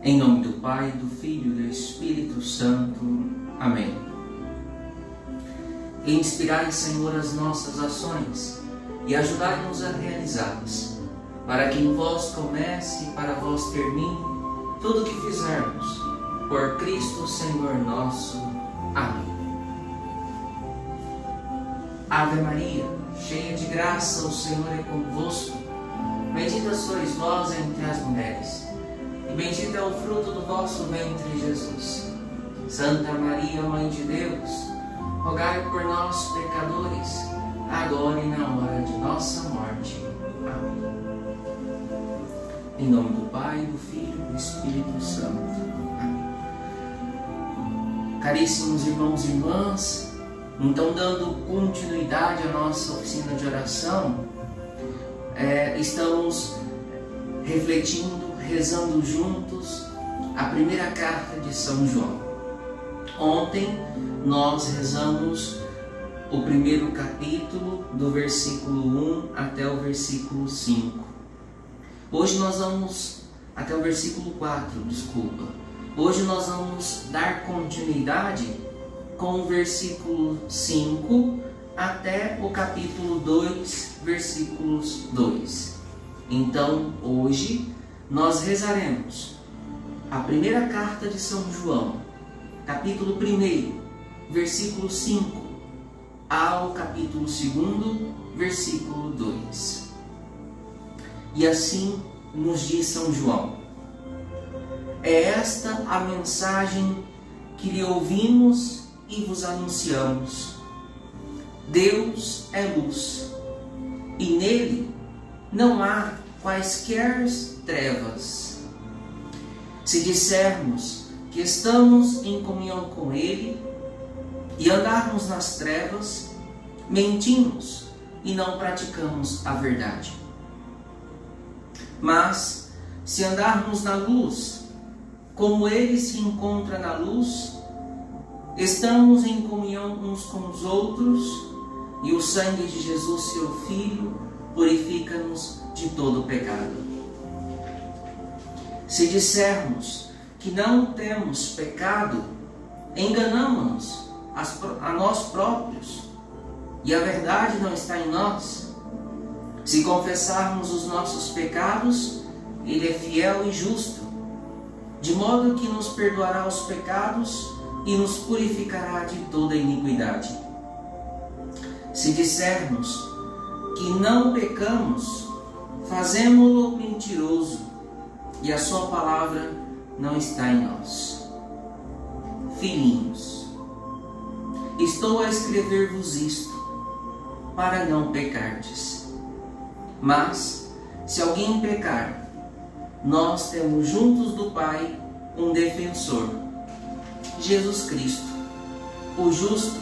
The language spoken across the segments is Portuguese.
Em nome do Pai, do Filho e do Espírito Santo. Amém. Inspirai, Senhor, as nossas ações e ajudai-nos a realizá-las, para que em vós comece e para vós termine tudo o que fizermos. Por Cristo, Senhor nosso. Amém. Ave Maria, cheia de graça, o Senhor é convosco. Bendita sois vós entre as mulheres, e bendito é o fruto do vosso ventre, Jesus. Santa Maria, Mãe de Deus, rogai por nós, pecadores, agora e na hora de nossa morte. Amém. Em nome do Pai, do Filho e do Espírito Santo. Amém. Caríssimos irmãos e irmãs, então, dando continuidade à nossa oficina de oração, estamos refletindo, rezando juntos a primeira carta de São João. Ontem nós rezamos o primeiro capítulo, do versículo 1 até o versículo 5. Hoje nós vamos até o versículo 4, desculpa. Hoje nós vamos dar continuidade com o versículo 5 até o capítulo 2, versículos 2. Então, hoje, nós rezaremos a primeira carta de São João, capítulo 1, versículo 5, ao capítulo 2, versículo 2. E assim nos diz São João: é esta a mensagem que lhe ouvimos e vos anunciamos. Deus é luz, e nele não há quaisquer trevas. Se dissermos que estamos em comunhão com ele e andarmos nas trevas, mentimos e não praticamos a verdade. Mas, se andarmos na luz, como ele se encontra na luz, estamos em comunhão uns com os outros, e o sangue de Jesus, seu Filho, purifica-nos de todo o pecado. Se dissermos que não temos pecado, enganamo-nos a nós próprios, e a verdade não está em nós. Se confessarmos os nossos pecados, ele é fiel e justo, de modo que nos perdoará os pecados e nos purificará de toda iniquidade. Se dissermos que não pecamos, fazemo-lo mentiroso, e a sua palavra não está em nós. Filhinhos, estou a escrever-vos isto, para não pecardes. Mas, se alguém pecar, nós temos juntos do Pai um defensor, Jesus Cristo, o justo.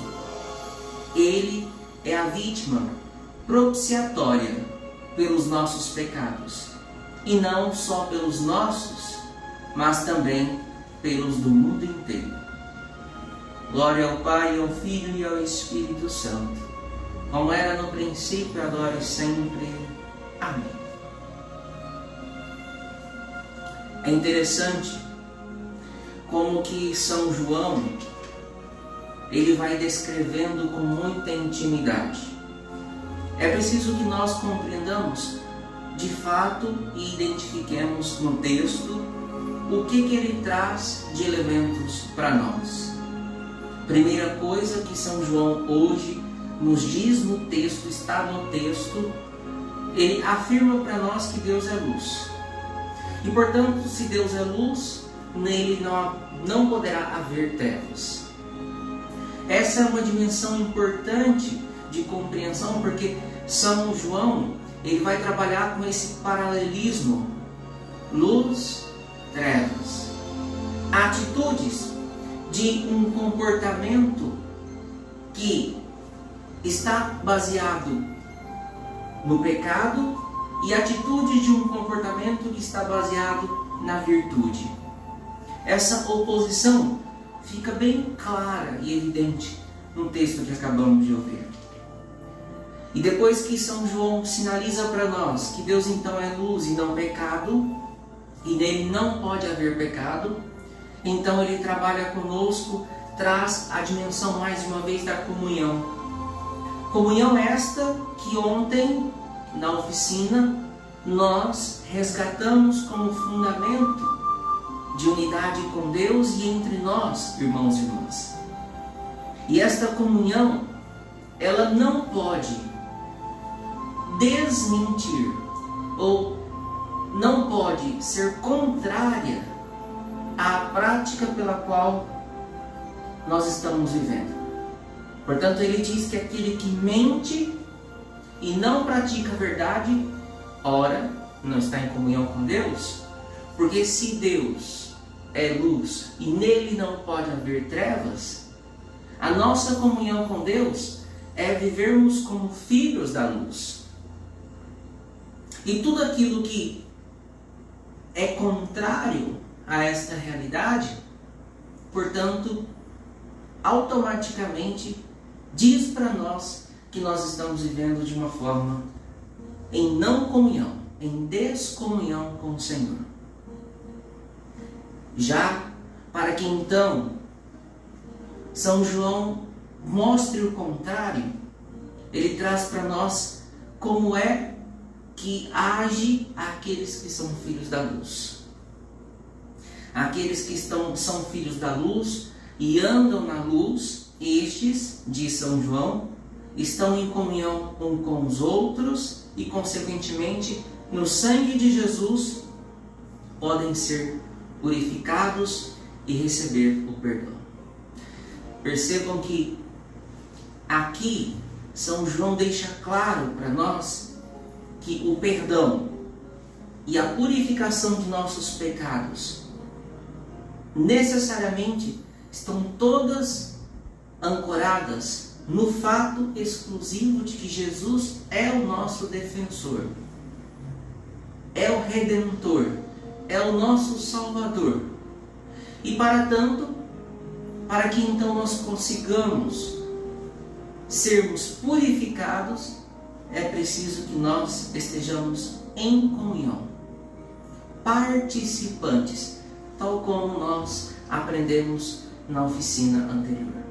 Ele é a vítima propiciatória pelos nossos pecados, e não só pelos nossos, mas também pelos do mundo inteiro. Glória ao Pai, ao Filho e ao Espírito Santo, como era no princípio, agora e sempre. Amém. É interessante como que São João, ele vai descrevendo com muita intimidade. É preciso que nós compreendamos de fato e identifiquemos no texto o que ele traz de elementos para nós. Primeira coisa que São João hoje nos diz no texto, está no texto, ele afirma para nós que Deus é luz. E portanto, se Deus é luz, nele não poderá haver trevas. Essa é uma dimensão importante de compreensão, porque São João, ele vai trabalhar com esse paralelismo, luz, trevas, atitudes de um comportamento que está baseado no pecado e atitude de um comportamento que está baseado na virtude. Essa oposição fica bem clara e evidente no texto que acabamos de ouvir. E depois que São João sinaliza para nós que Deus então é luz e não pecado, e nele não pode haver pecado. Então ele trabalha conosco, traz a dimensão mais uma vez da comunhão. Comunhão esta que ontem, na oficina, nós resgatamos como fundamento de unidade com Deus e entre nós, irmãos e irmãs. E esta comunhão, ela não pode desmentir ou não pode ser contrária à prática pela qual nós estamos vivendo. Portanto, ele diz que aquele que mente e não pratica a verdade, ora, não está em comunhão com Deus, porque se Deus é luz e nele não pode haver trevas, a nossa comunhão com Deus é vivermos como filhos da luz. E tudo aquilo que é contrário a esta realidade, portanto, automaticamente diz para nós que nós estamos vivendo de uma forma em não comunhão, em descomunhão com o Senhor. Já para que então São João mostre o contrário, ele traz para nós como é que age aqueles que são filhos da luz. Aqueles que são filhos da luz e andam na luz, estes, diz São João, estão em comunhão um com os outros e, consequentemente, no sangue de Jesus, podem ser purificados e receber o perdão. Percebam que aqui São João deixa claro para nós que o perdão e a purificação de nossos pecados necessariamente estão todas ancoradas no fato exclusivo de que Jesus é o nosso defensor, é o Redentor, é o nosso Salvador. E para tanto, para que então nós consigamos sermos purificados, é preciso que nós estejamos em comunhão, participantes, tal como nós aprendemos na oficina anterior.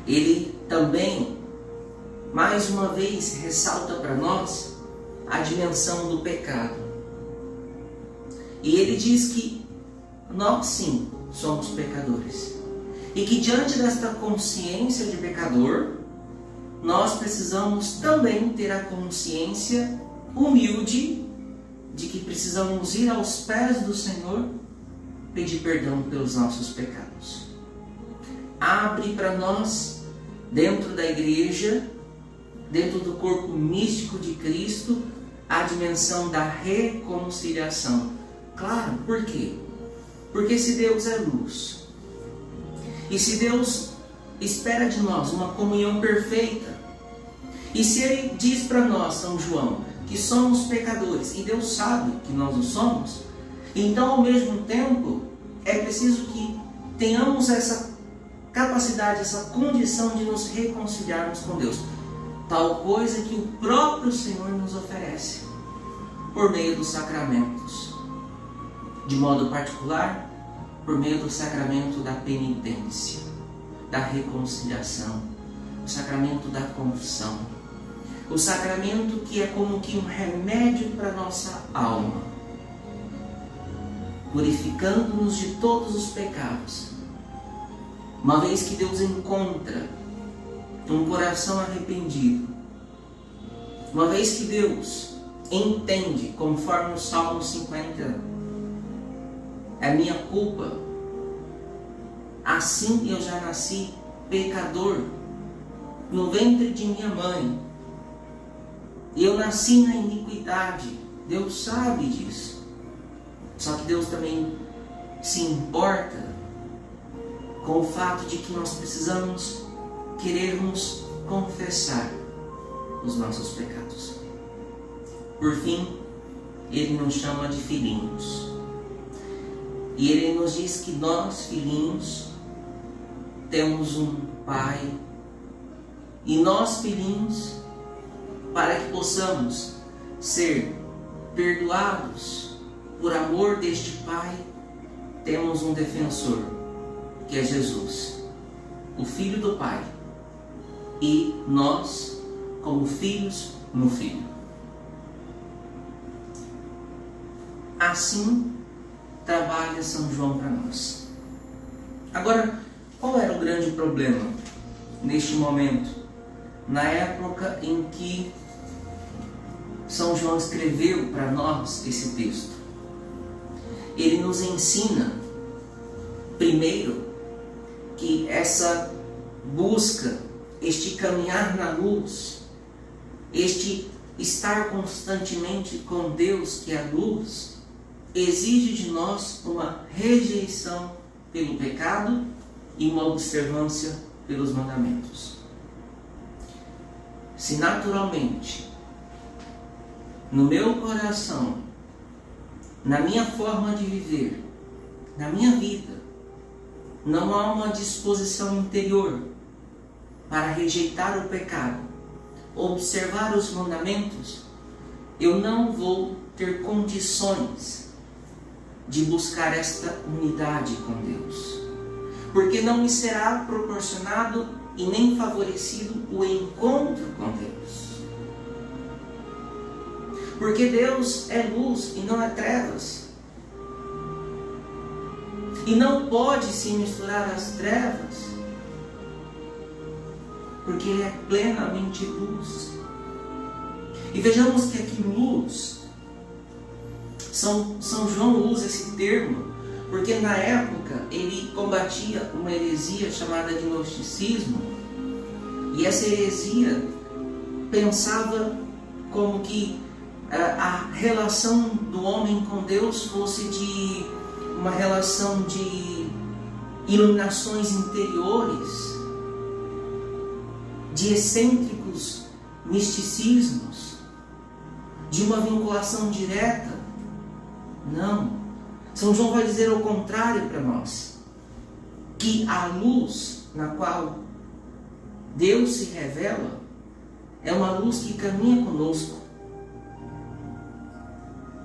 Ele também, mais uma vez, ressalta para nós a dimensão do pecado. E ele diz que nós sim somos pecadores. E que diante desta consciência de pecador, nós precisamos também ter a consciência humilde de que precisamos ir aos pés do Senhor pedir perdão pelos nossos pecados. Abre para nós, dentro da igreja, dentro do corpo místico de Cristo, a dimensão da reconciliação. Claro, por quê? Porque se Deus é luz, e se Deus espera de nós uma comunhão perfeita, e se Ele diz para nós, São João, que somos pecadores, e Deus sabe que nós o somos, então ao mesmo tempo é preciso que tenhamos essa capacidade, essa condição de nos reconciliarmos com Deus, tal coisa que o próprio Senhor nos oferece por meio dos sacramentos, de modo particular por meio do sacramento da penitência, da reconciliação, o sacramento da confissão, o sacramento que é como que um remédio para a nossa alma, purificando-nos de todos os pecados. Uma vez que Deus encontra um coração arrependido, uma vez que Deus entende, conforme o Salmo 50, é minha culpa, assim eu já nasci pecador no ventre de minha mãe, e eu nasci na iniquidade. Deus sabe disso. Só que Deus também se importa com o fato de que nós precisamos querermos confessar os nossos pecados. Por fim, Ele nos chama de filhinhos. E Ele nos diz que nós, filhinhos, temos um Pai. E nós, filhinhos, para que possamos ser perdoados por amor deste Pai, temos um defensor, que é Jesus, o Filho do Pai, e nós, como filhos no Filho. Assim trabalha São João para nós. Agora, qual era o grande problema neste momento, na época em que São João escreveu para nós esse texto? Ele nos ensina, primeiro, que essa busca, este caminhar na luz, este estar constantemente com Deus, que é a luz, exige de nós uma rejeição pelo pecado e uma observância pelos mandamentos. Se naturalmente, no meu coração, na minha forma de viver, na minha vida, não há uma disposição interior para rejeitar o pecado, observar os mandamentos, eu não vou ter condições de buscar esta unidade com Deus, porque não me será proporcionado e nem favorecido o encontro com Deus. Porque Deus é luz e não é trevas. E não pode se misturar às trevas, porque Ele é plenamente luz. E vejamos que aqui luz, São João usa esse termo, porque na época ele combatia uma heresia chamada de gnosticismo, e essa heresia pensava como que a relação do homem com Deus fosse de uma relação de iluminações interiores, de excêntricos misticismos, de uma vinculação direta. Não. São João vai dizer ao contrário para nós, que a luz na qual Deus se revela é uma luz que caminha conosco.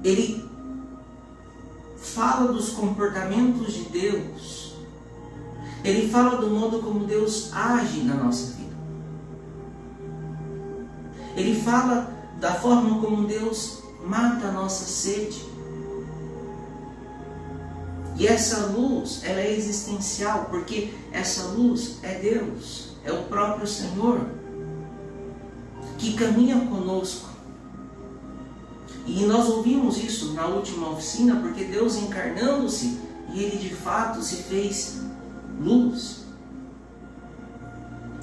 Ele fala dos comportamentos de Deus. Ele fala do modo como Deus age na nossa vida. Ele fala da forma como Deus mata a nossa sede. E essa luz, ela é existencial, porque essa luz é Deus, é o próprio Senhor, que caminha conosco. E nós ouvimos isso na última oficina, porque Deus encarnando-se, e Ele de fato se fez luz.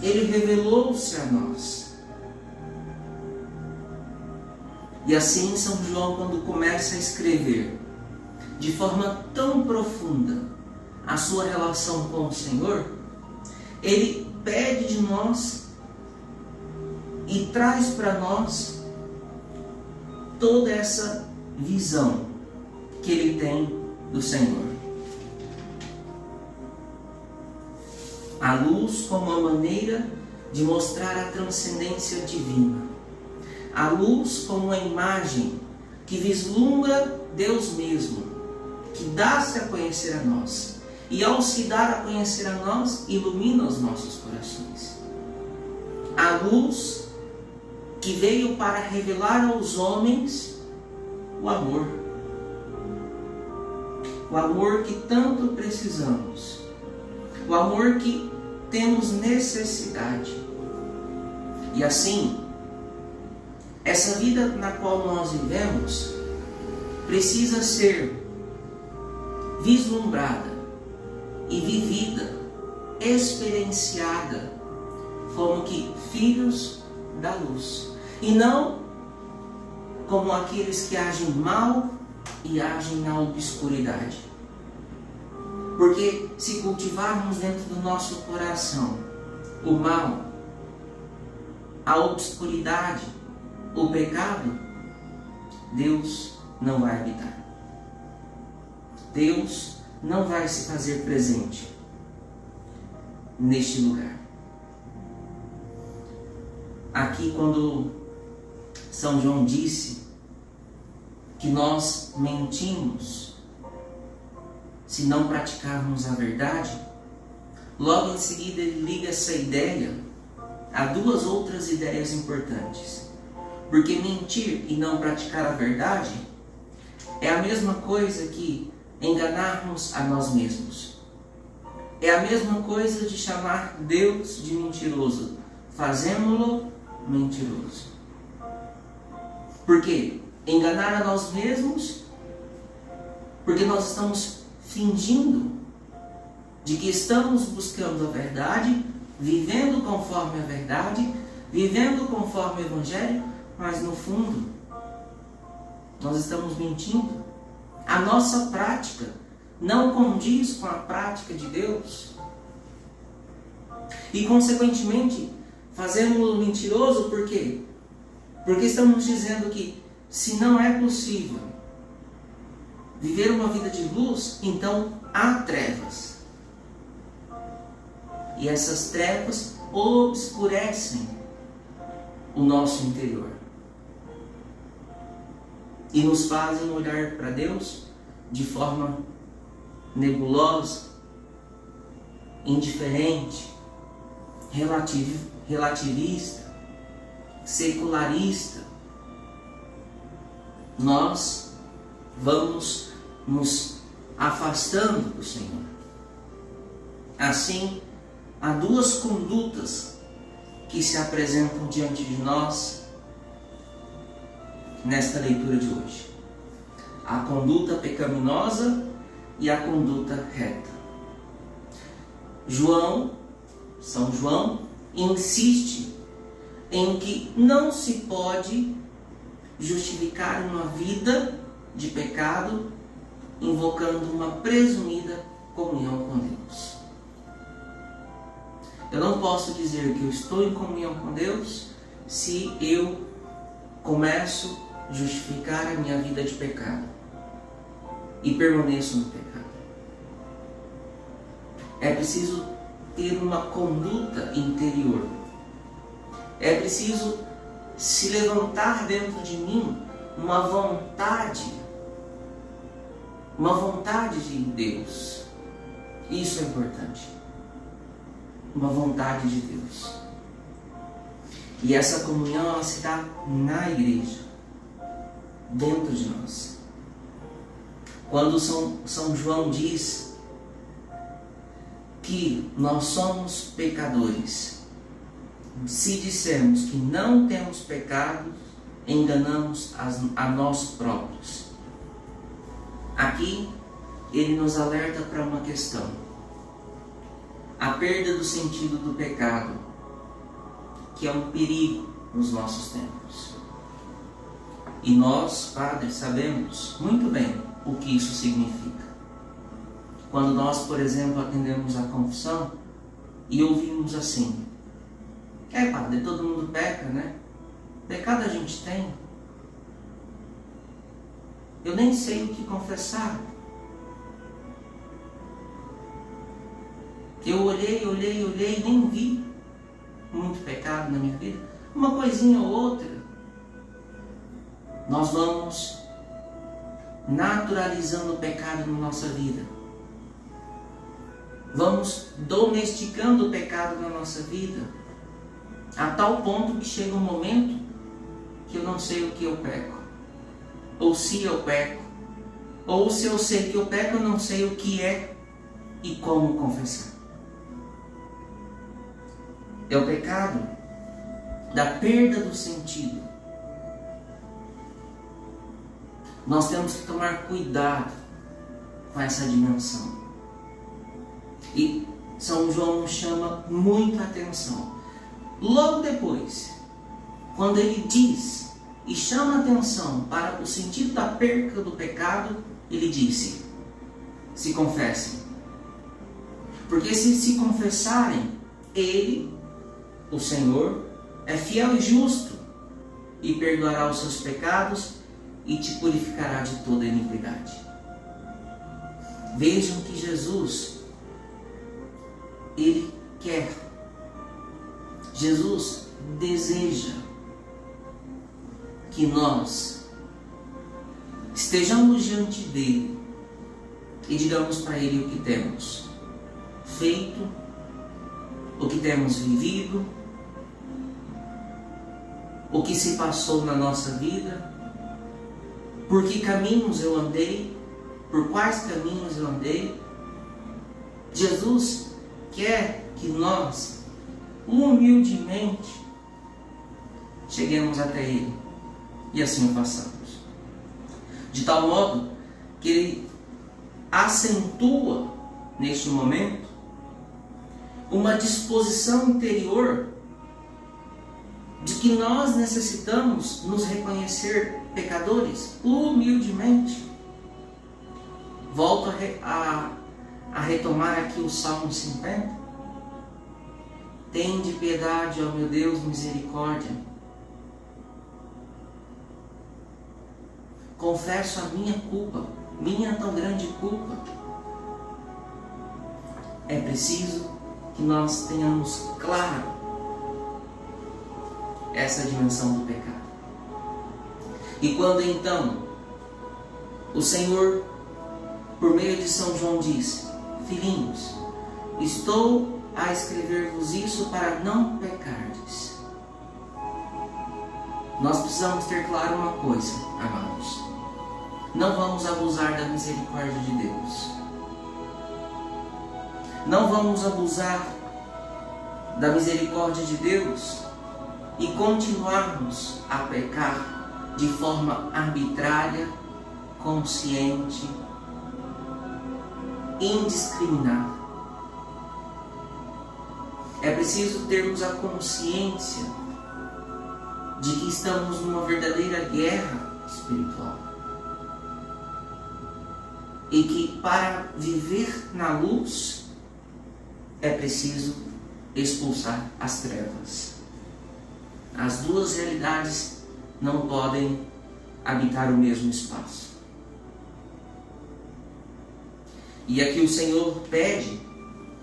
Ele revelou-se a nós. E assim São João, quando começa a escrever de forma tão profunda a sua relação com o Senhor, ele pede de nós e traz para nós toda essa visão que ele tem do Senhor. A luz como uma maneira de mostrar a transcendência divina. A luz como uma imagem que vislumbra Deus mesmo, que dá-se a conhecer a nós. E ao se dar a conhecer a nós, ilumina os nossos corações. A luz que veio para revelar aos homens o amor. O amor que tanto precisamos. O amor que temos necessidade. E assim, essa vida na qual nós vivemos precisa ser vislumbrada e vivida, experienciada como que filhos da luz, e não como aqueles que agem mal e agem na obscuridade. Porque se cultivarmos dentro do nosso coração o mal, a obscuridade, o pecado, Deus não vai habitar. Deus não vai se fazer presente neste lugar. Aqui, quando São João disse que nós mentimos se não praticarmos a verdade, logo em seguida ele liga essa ideia a duas outras ideias importantes. Porque mentir e não praticar a verdade é a mesma coisa que enganarmos a nós mesmos. É a mesma coisa de chamar Deus de mentiroso. Fazemo-lo mentiroso. Por quê? Enganar a nós mesmos, porque nós estamos fingindo de que estamos buscando a verdade, vivendo conforme a verdade, vivendo conforme o Evangelho, mas no fundo nós estamos mentindo. A nossa prática não condiz com a prática de Deus. E consequentemente, fazemos-lo mentiroso por quê? Porque estamos dizendo que se não é possível viver uma vida de luz, então há trevas. E essas trevas obscurecem o nosso interior. E nos fazem olhar para Deus de forma nebulosa, indiferente, relativista, secularista. Nós vamos nos afastando do Senhor. Assim, há duas condutas que se apresentam diante de nós nesta leitura de hoje: a conduta pecaminosa e a conduta reta. São João, insiste em que não se pode justificar uma vida de pecado invocando uma presumida comunhão com Deus. Eu não posso dizer que eu estou em comunhão com Deus se eu começo a justificar a minha vida de pecado e permaneço no pecado. É preciso ter uma conduta interior. É preciso se levantar dentro de mim uma vontade de Deus. Isso é importante. Uma vontade de Deus. E essa comunhão, ela se dá na igreja, dentro de nós. Quando São João diz que nós somos pecadores, se dissermos que não temos pecado, enganamos a nós próprios. Aqui ele nos alerta para uma questão: a perda do sentido do pecado, que é um perigo nos nossos tempos. E nós, padres, sabemos muito bem o que isso significa. Quando nós, por exemplo, atendemos a confissão e ouvimos assim: padre, todo mundo peca, né? Pecado a gente tem. Eu nem sei o que confessar. Eu olhei e nem vi muito pecado na minha vida. Uma coisinha ou outra. Nós vamos naturalizando o pecado na nossa vida. Vamos domesticando o pecado na nossa vida. A tal ponto que chega um momento que eu não sei o que eu peco. Ou se eu peco. Ou se eu sei que eu peco, eu não sei o que é e como confessar. É o pecado da perda do sentido. Nós temos que tomar cuidado com essa dimensão. E São João nos chama muita atenção. Logo depois, quando ele diz e chama atenção para o sentido da perca do pecado, ele disse: se confessem. Porque se confessarem, ele, o Senhor, é fiel e justo e perdoará os seus pecados e te purificará de toda iniquidade. Vejam que Jesus, Ele quer, Jesus deseja que nós estejamos diante dele e digamos para ele o que temos feito, o que temos vivido, o que se passou na nossa vida, por que caminhos eu andei, por quais caminhos eu andei. Jesus quer que nós, humildemente, cheguemos até Ele e assim o façamos. De tal modo que Ele acentua, neste momento, uma disposição interior de que nós necessitamos nos reconhecer pecadores humildemente. Volto a retomar aqui o Salmo 50. Tende piedade, ó meu Deus, misericórdia. Confesso a minha culpa, minha tão grande culpa. É preciso que nós tenhamos claro essa dimensão do pecado. E quando então o Senhor, por meio de São João, diz: filhinhos, estou a escrever-vos isso para não pecardes. Nós precisamos ter claro uma coisa, amados: não vamos abusar da misericórdia de Deus. Não vamos abusar da misericórdia de Deus e continuarmos a pecar de forma arbitrária, consciente, indiscriminada. É preciso termos a consciência de que estamos numa verdadeira guerra espiritual e que para viver na luz é preciso expulsar as trevas. As duas realidades não podem habitar o mesmo espaço. E aqui o Senhor pede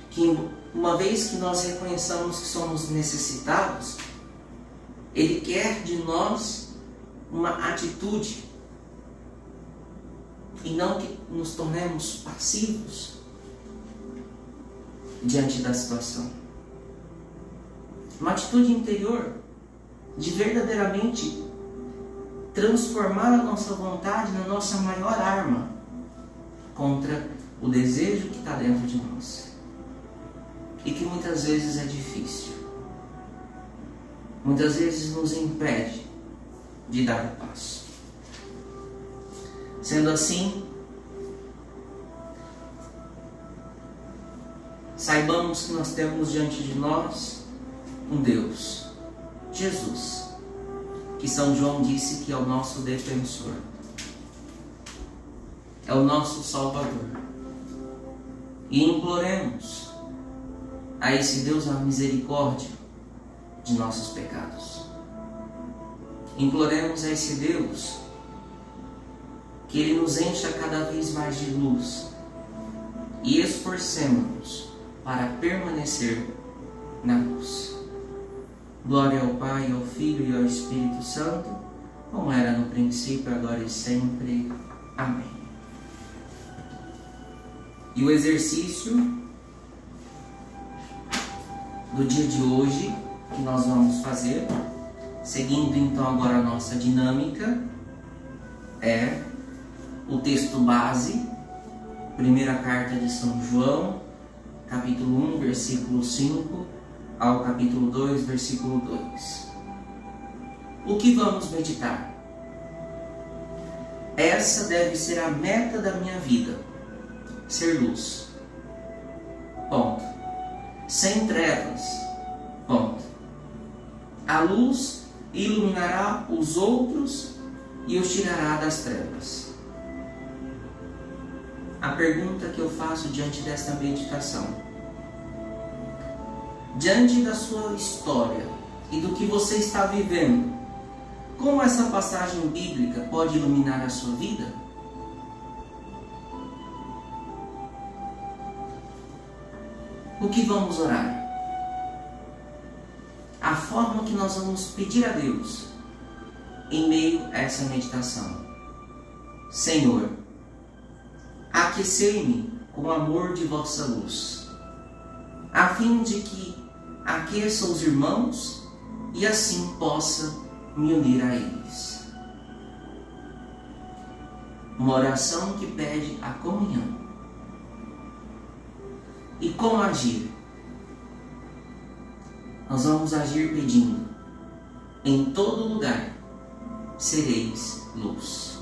que, uma vez que nós reconheçamos que somos necessitados, Ele quer de nós uma atitude e não que nos tornemos passivos diante da situação. Uma atitude interior de verdadeiramente transformar a nossa vontade na nossa maior arma contra o desejo que está dentro de nós e que muitas vezes é difícil, muitas vezes nos impede de dar o passo. Sendo assim, saibamos que nós temos diante de nós um Deus, Jesus, que São João disse que é o nosso defensor, é o nosso Salvador. E imploremos a esse Deus a misericórdia de nossos pecados. Imploremos a esse Deus que Ele nos encha cada vez mais de luz e esforcemos-nos para permanecer na luz. Glória ao Pai, ao Filho e ao Espírito Santo, como era no princípio, agora e sempre. Amém. E o exercício do dia de hoje que nós vamos fazer, seguindo então agora a nossa dinâmica, é o texto base, primeira carta de São João, capítulo 1, versículo 5, ao capítulo 2, versículo 2. O que vamos meditar? Essa deve ser a meta da minha vida: ser luz. Ponto. Sem trevas. Ponto. A luz iluminará os outros e os tirará das trevas. A pergunta que eu faço diante desta meditação: diante da sua história e do que você está vivendo, como essa passagem bíblica pode iluminar a sua vida? O que vamos orar? A forma que nós vamos pedir a Deus em meio a essa meditação: Senhor, aquecei-me com o amor de vossa luz, a fim de que aqueça os irmãos e assim possa me unir a eles. Uma oração que pede a comunhão. E como agir? Nós vamos agir pedindo: em todo lugar sereis luz.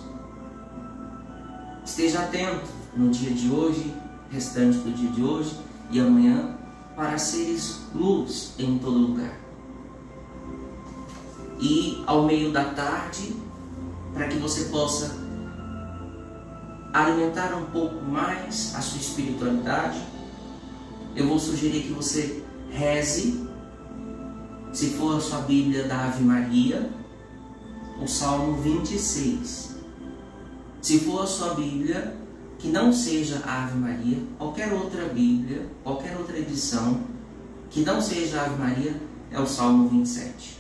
Esteja atento no dia de hoje, restante do dia de hoje e amanhã, para seres luz em todo lugar. E ao meio da tarde, para que você possa alimentar um pouco mais a sua espiritualidade, eu vou sugerir que você reze, se for a sua Bíblia da Ave Maria, o Salmo 26. Se for a sua Bíblia que não seja a Ave Maria, qualquer outra Bíblia, qualquer outra edição que não seja a Ave Maria, é o Salmo 27.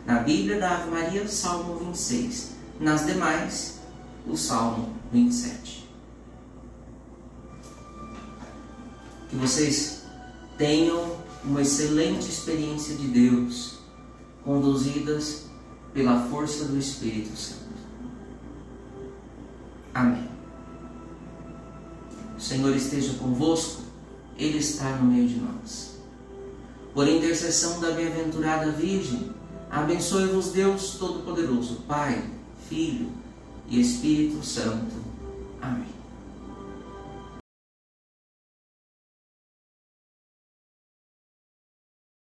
Na Bíblia da Ave Maria, Salmo 26. Nas demais, o Salmo 27. Que vocês tenham uma excelente experiência de Deus, conduzidas pela força do Espírito Santo. Amém. O Senhor esteja convosco, Ele está no meio de nós. Por intercessão da bem-aventurada Virgem, abençoe-vos Deus Todo-Poderoso, Pai, Filho e Espírito Santo. Amém.